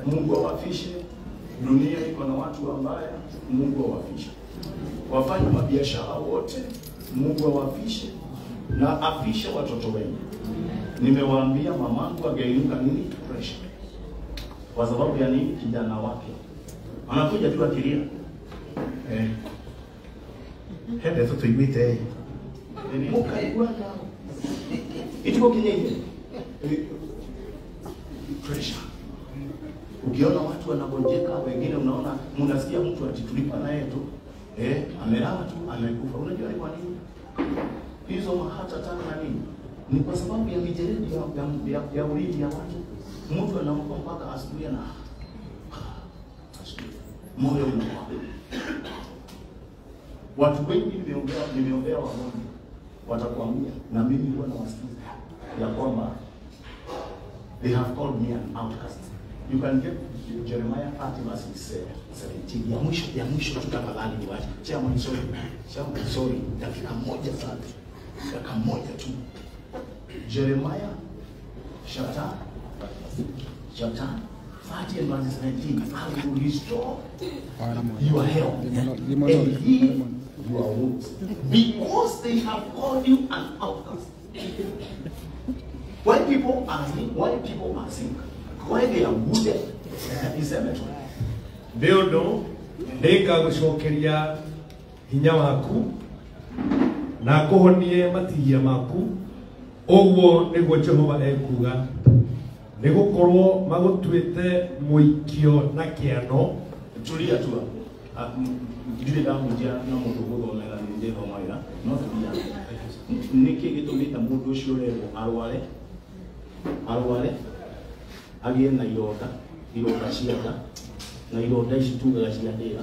Mungu awafishe. Dunia iko na watu wabaya, Mungu awafishe. Wafanya mabiashara wote, Mungu awafishe na afishe watoto wenu. Nimewaambia mamangu againuka nini? Pressure. Kwa sababu ya nini? Kijana wake anakuja tu akilia. Hende toto ibite. Mukaigwa nao. Itiko kinyenye. Pressure. Ukiona watu wanagonjeka, wengine unaona mnasikia mtu atitulipa na yetu, amelala tu amekufa. Unajua ni kwa nini? Hizo mahata tano na nini? Ni kwa sababu ya mijeredi ya ulimi ya watu. Mtu anaamka mpaka asubuhi na moyo unakuwa. Watu wengi nimeombea wagonjwa watakwambia, na mimi huwa nawasikiza ya kwamba they have called me an outcast. You can get Jeremiah 30 verses 17. Ya mwisho tutafadhali ni wapi? Chairman sorry. Dakika moja tu. Jeremiah chapter 30 and verses 19. I will restore your health and heal your wounds, because they have called you an outcast. Why people are sick? Why they are wounded is cemetery. Beodo nega gushokeria hinya waku na kuhonie matihia maku. Ogwo niguo Jehova ekuga, nigukorwo magutwite muikio na kiano. Tulia tu ndire ndamujia na mundu guthomera ni Jehova maira no tabia niki gitumita mundu ucio rego arware agie na ironda cianda na ironda ici tugaga ciandira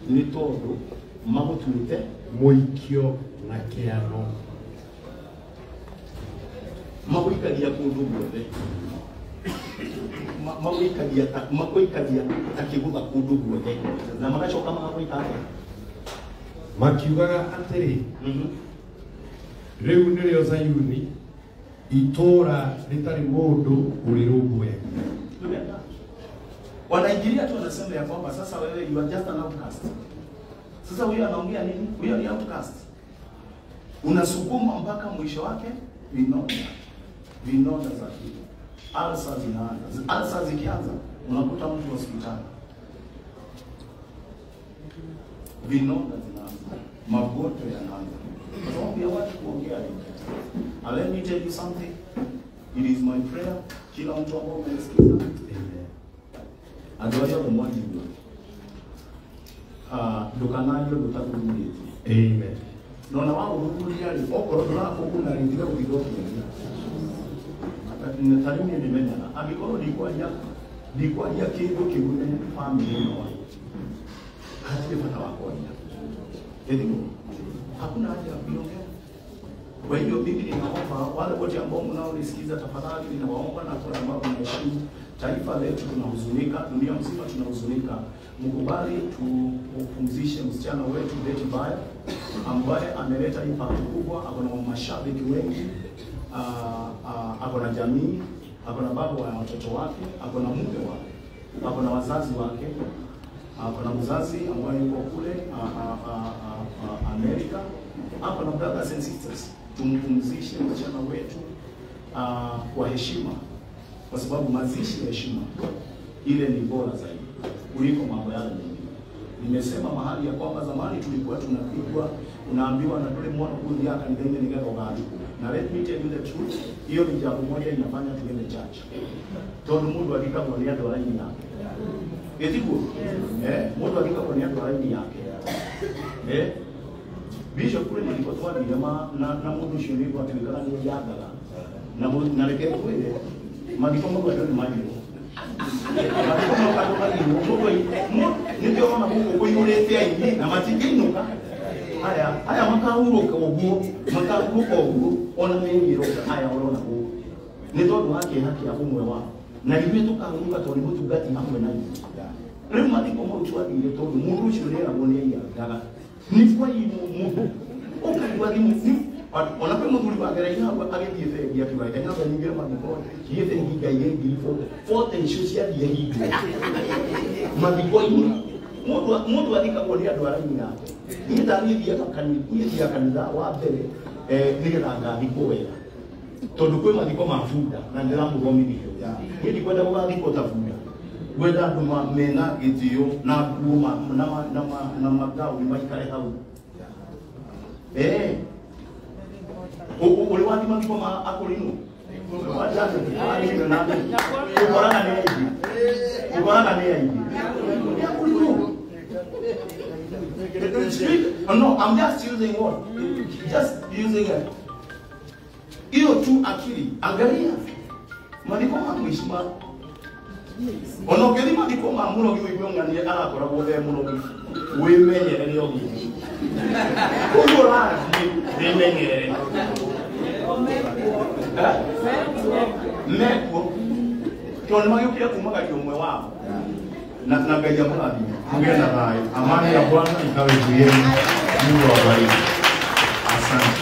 ni tondu magutwite muikio na kiano, maguikagia kundu guothe, maguikagia takigutha kundu guothe na magacoka magaguikaga makiugaga atiri riu nirio Zayuni itora ritari mundu urirungwe. Wanaingilia tu wanasema ya kwamba sasa wewe you are just an outcast. Sasa huyo anaongea nini? Huyo ni outcast. Unasukuma mpaka mwisho wake vinonda za kitu. Ulcer zinaanza. Ulcer zikianza unakuta mtu hospitali. Vinonda zinaanza. Magonjwa yanaanza. Kwa sababu ya watu kuongea hivi. And let me tell you something. It is my prayer. Kila mtu ambao umesikiza. Adoya umwani ndio. Dukanayo dutakurudia. Amen. Nona wao urudia ali okoro lako kuna rindiga kidogo. Natalimi nimemena. Abikoro dikwa ya kidogo kibune family no. Hata pata wako ya. Ndio. Hakuna haja ya kuongea. Kwa hiyo Biblia inaomba wale wote ambao mnaonisikiza, tafadhali ninawaomba, na kwa sababu tunaheshimu taifa letu, tunahuzunika, dunia mzima tunahuzunika, mkubali tupumzishe msichana wetu Betty Bae ambaye ameleta impact kubwa. Ako na mashabiki wengi, ako na jamii, ako na baba wa watoto wake, ako na mume wake, ako na wazazi wake, ako na mzazi ambaye yuko kule Amerika, ako na brothers and sisters. Tumpumzishe msichana wetu kwa heshima, kwa sababu mazishi ya heshima ile ni bora zaidi kuliko mambo yale mengine. Nimesema mahali ya kwamba zamani tulikuwa tunapigwa, unaambiwa na dole mwana kundi yaka ni denge nigero gani. Na let me tell you the truth, hiyo ni jambo moja inafanya tuende church. Todo mundu alika kwa niado laini yake. Etiko mundu alika kwa niado laini yake. Bisho kule nilikotoa bilema na mundu shuri kwa tulikala ni yagala. Na lekere kwele magikomo kwa dole majiro. Magikomo kwa dole majiro. Ndio mama huko kwa yule tia na matikinuka. Haya makahuruka oguo, makahuruka oguo, ona mengiro haya orona oguo. Ni tondu haki ya umwe wao. Na ithuĩ tukahuruka tondu nĩ mũtungati hamwe na ithuĩ. Rĩu mathiko mau twathire tondu mũndũ ũcio nĩ eragwo nĩ aiyangaga. Ni kwa hiyo mundu ukaigua thimu Onape muthuri wa ngera ina agithie thendi akiuga nyamba nyingira mathiko kiete nginga ile ngiri fote icio cia thia hingo mathiko-ini mundu athikagwo ni andu araini nake ni ndarithia kanitha wa mbere nigetha ngathikwo wega tondu kwi mathiko ma bunda na ndiramuthomithia ni ndikwenda gugathikwo ta bunda gwenda andu mena gitio na nguo na magauni maikare hau uli wathi mathiko ma akorino wajaje alino na ukorana ni aidi no, I'm just using what? Just using it. Hiyo tu akili. Angalia. Maandiko makuishima. Onogeli maandiko mamuno giwe ngani arakora bothe muno. Wimenyere ni ogi. Ugora wimenyere. Meko. Tone mageukia kumaga kiumwe wao. Na tunangalia mradi mgeni na rai amani ya Bwana ikawe juu yenu. Mungu awabariki. Asante.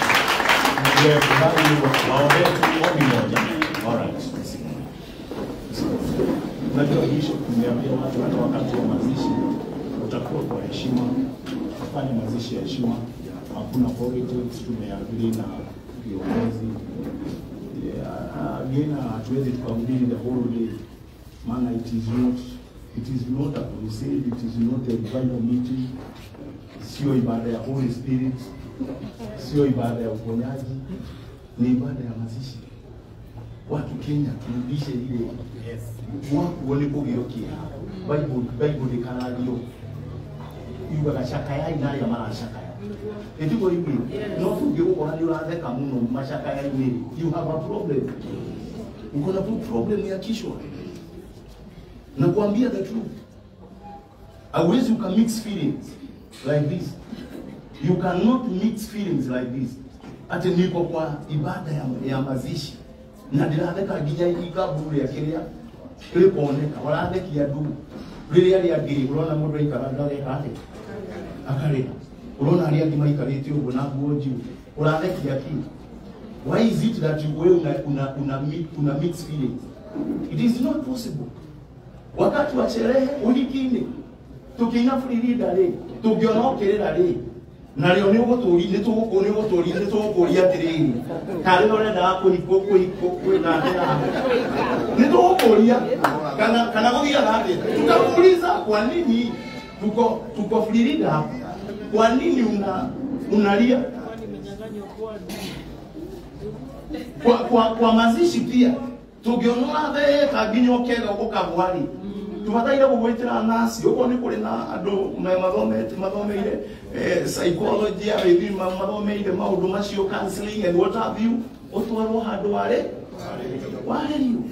Ndio kubali waombe ombi moja. Alright. Najua hicho tumeambia watu hata wakati wa mazishi utakuwa kwa heshima, fanya mazishi ya heshima, hakuna politics, tumeagiri na viongozi. Again, hatuwezi tukamdini the whole day. Maana it is not a crusade, it is not a revival meeting, sio ibada ya Holy Spirit, sio ibada ya uponyaji, ni ibada ya mazishi. Watu Kenya turudishe ile watu walipogeokia Bible ikanadio yuga gashaka ya ina ya mara shaka ya etiko hivi no tugeuko hadi uratheka muno mashaka ya ine you have a problem, uko na problem ya kishwa. Na kuambia the truth, hauwezi ukamix feelings like this. You cannot mix feelings like this. Ati niko kwa ibada ya mazishi na ndiratheka nginya ikaburu ya kiria ilipooneka warathekia ndu riri ari angiri urona mundu aikara ndage kate akari urona ari angi maikarite ugo na nguo njiu urathekia ki. Why is it that you una mix feelings? It is not possible. Wakati wa sherehe ulikini tukiina free dale tugionokerera ri na leo ni uguturi ni tugukuri atiriri kare urenda kuhiko na ndera ni tugukuria kana guthia thati tukamuuliza kwa nini tuko free hapa, kwa nini unalia kwa mazishi pia tugionora the kaginyokega ukabwari tubataire gugwitira nasi uko ni kuri na andu mathomeire psychology ya bithima mathomeire maundu macio counseling and what have you utwaro handu wale you.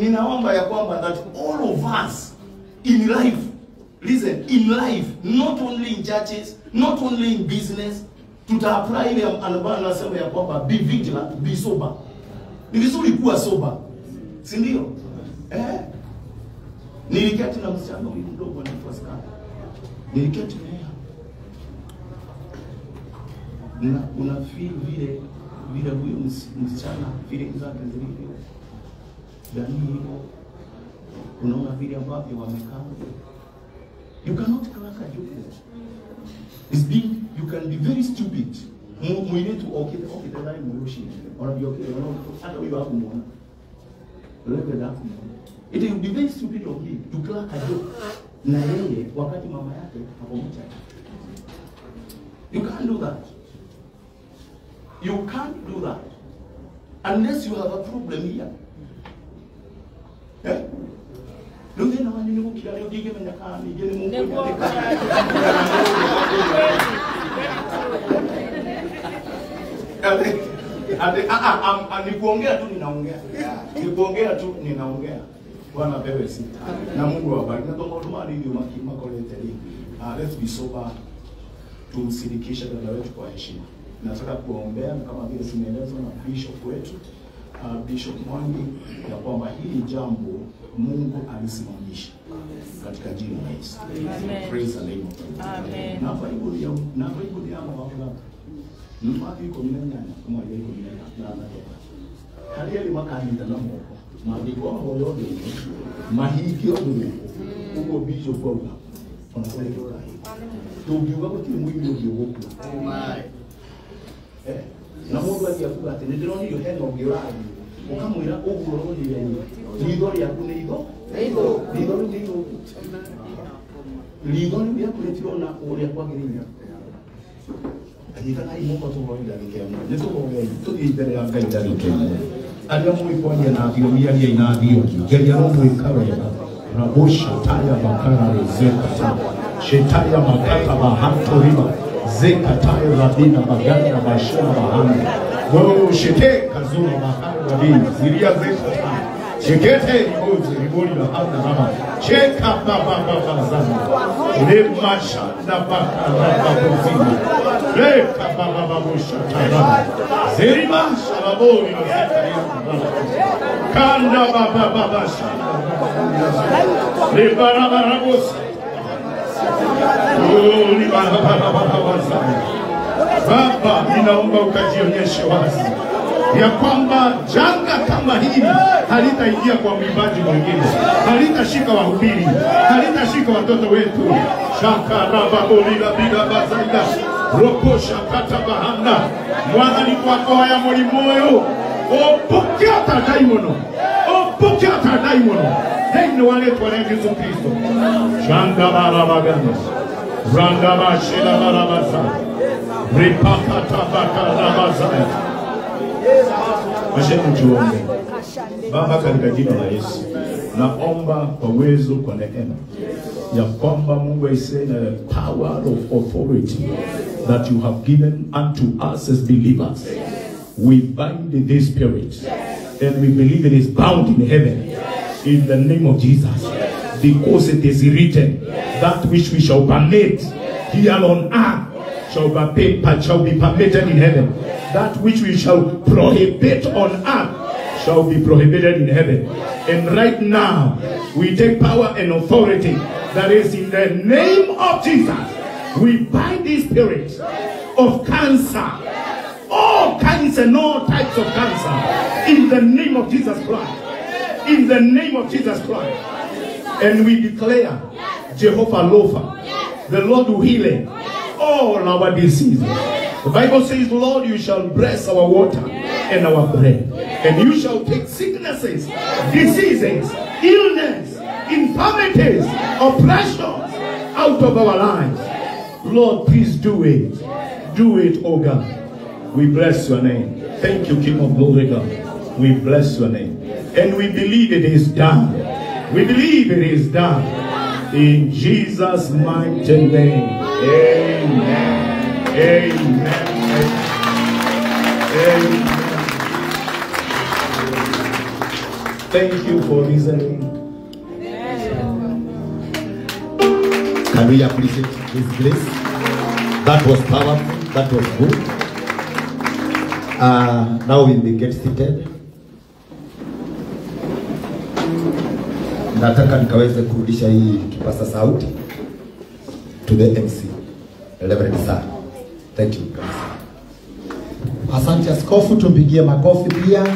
Ninaomba ya kwamba that all of us in life, listen, in life, not only in churches, not only in business, tutaapply ile anabana nasema ya kwamba be vigilant, be sober. Ni vizuri kuwa sober, si ndio? Niliketi na msichana mdogo na Pascal. Niliketi naye. Na una feel vile huyo msichana feeling zake zilivyo. Ndani hiyo unaona vile ambavyo wamekaa. You cannot crack a joke. It's being, you can be very stupid. Mwine tu okay the line mwoshi. Or be okay, hata huyo hapo muona. Lebe hapo. It will be very stupid of me to crack a joke na yeye wakati mama yake hapo mcha. You can't do that. You can't do that unless you have a problem here. Ndio na wani niko kila leo dige menya kana nige ni Mungu nikuongea tu ninaongea. Bwana pewe sita. Na Mungu awabariki. Na toka huduma hii makolete hii. Let's be sober. Tumsindikishe dada wetu kwa heshima. Nataka kuombea kama vile tumeelezwa na bishop wetu, Bishop Mwangi, ya kwamba hili jambo Mungu alisimamisha. katika jina la Yesu. Amen. Praise the name of the Lord. Amen. Na Bible ya mwana Mwathi kumenya kama yeye kumenya na natoka. Hali ile makanisa na moko. Maandiko hayo yote mahikio ndio. Uko bicho kwa una. Unakwenda kwa hiyo. Tugiuga ko tiri mwimi ndio woku. Na mundu akiakuga ati ndironi yo heno ngirani. Ukamwira uguro ni yeye. Lido ya kune lido. Lido ni ya kune tirona uri kwa giringa. Ajikana imo kwa tumo ida nikemo. Neto boge to imbere ya ngai da nikemo. Aria mu ikonya na biomia ya ina bio. Geria no mu ikawela. Rabosha taya bakara rezeka. Shetaya makata bahanto riba. Zeka taya rabina bagana bashona bahanga. Go shete kazuna bahanga rabina. Ziria zeka. Shekete ribori la handa rama. Cheka baba zana. Lemasha na baka buzima. Leka baba busha. Zerima shalabori la zeka. Kanda baba shala. Lebarabarabos. Baba, ninaomba ukajionyeshe wazi ya kwamba janga kama hili halitaingia kwa mwimbaji mwingine, halitashika wahubiri, halitashika watoto wetu. Shakaraba bolila bila bazaida roko shakata bahanda mwana ni kwako haya muri moyo opokea daimono, opokea daimono. Hei wale kwa Yesu Kristo. Shanga barabagana ranga bashila barabaza ripakata bakarabazaya. Asheni tuombe. Baba, katika jina la Yesu naomba kwa uwezo, kwa neema ya kwamba Mungu aisee na the power of authority that you have given unto us as believers, we bind this spirit and we believe it is bound in heaven in the name of Jesus, because it is written that which we shall permit here on earth shall be permitted in heaven. That which we shall prohibit on earth shall be prohibited in heaven. And right now, we take power and authority that is in the name of Jesus. We bind the spirit of cancer, all kinds and all types of cancer, in the name of Jesus Christ. In the name of Jesus Christ. And we declare Jehovah Rapha, the Lord who healeth all our diseases. The Bible says, Lord, you shall bless our water and our bread, and you shall take sicknesses, diseases, illness, infirmities, oppressions out of our lives. Lord, please do it. Do it, oh God. We bless your name. Thank you, King of Glory, God. We bless your name. And we believe it is done. We believe it is done. In Jesus' mighty name. Amen. Amen. Amen. Thank you for listening. Can we appreciate His grace? That was powerful. That was good. Now we may get seated. Nataka nikaweze kurudisha hii kipasa sauti to the MC, Reverend Sir. Thank you. Asante askofu, tumpigie makofi pia.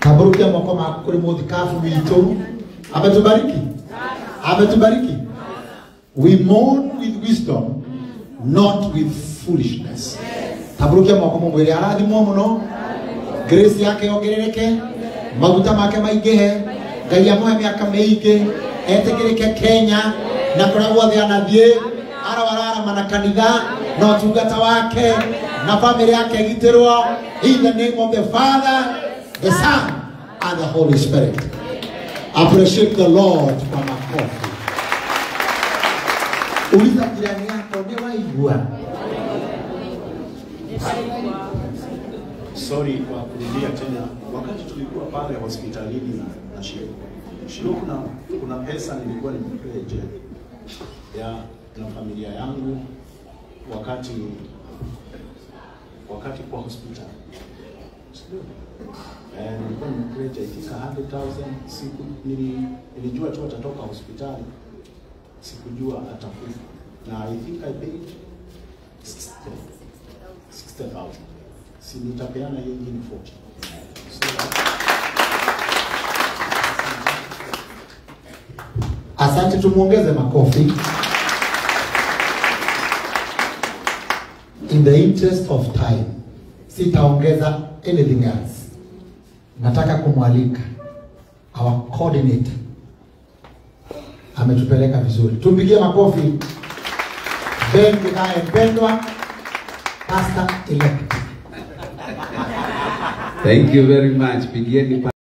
Taburukia mwakoma kuri muthikafu witu. Ametubariki. Ametubariki. We mourn with wisdom, not with foolishness. Taburukia mwakoma mwele arathimwo muno. Grace yake yongerereke. Maguta make maigehe. Ngai amuhe miaka miingi. Etekirike Kenya na kuragwo thia nathie. Arawarara mana kanitha na utungata wake na family yake gitirwo in the name of the Father, the Son and the Holy Spirit. Appreciate the Lord kwa makofi. Uliza jirani yako ni waigua. Sorry kwa kurudia tena. Wakati tulikuwa pale hospitalini na Shilo kuna pesa nilikuwa nimepeje na familia yangu wakati kwa hospitali. Nilikuwa nimecreate I think 100,000. Siku nilijua tu atatoka hospitali, sikujua atakufa, na I think I paid 60,000. Si nitapeana hiyo ingine 40. Asante, tumuongeze makofi. In the interest of time, sitaongeza anything else. Nataka kumwalika our coordinator. Ametupeleka vizuri. Tumpigie makofi. Ben Kikae Pendwa, Pastor elect. Thank you very much. Pigieni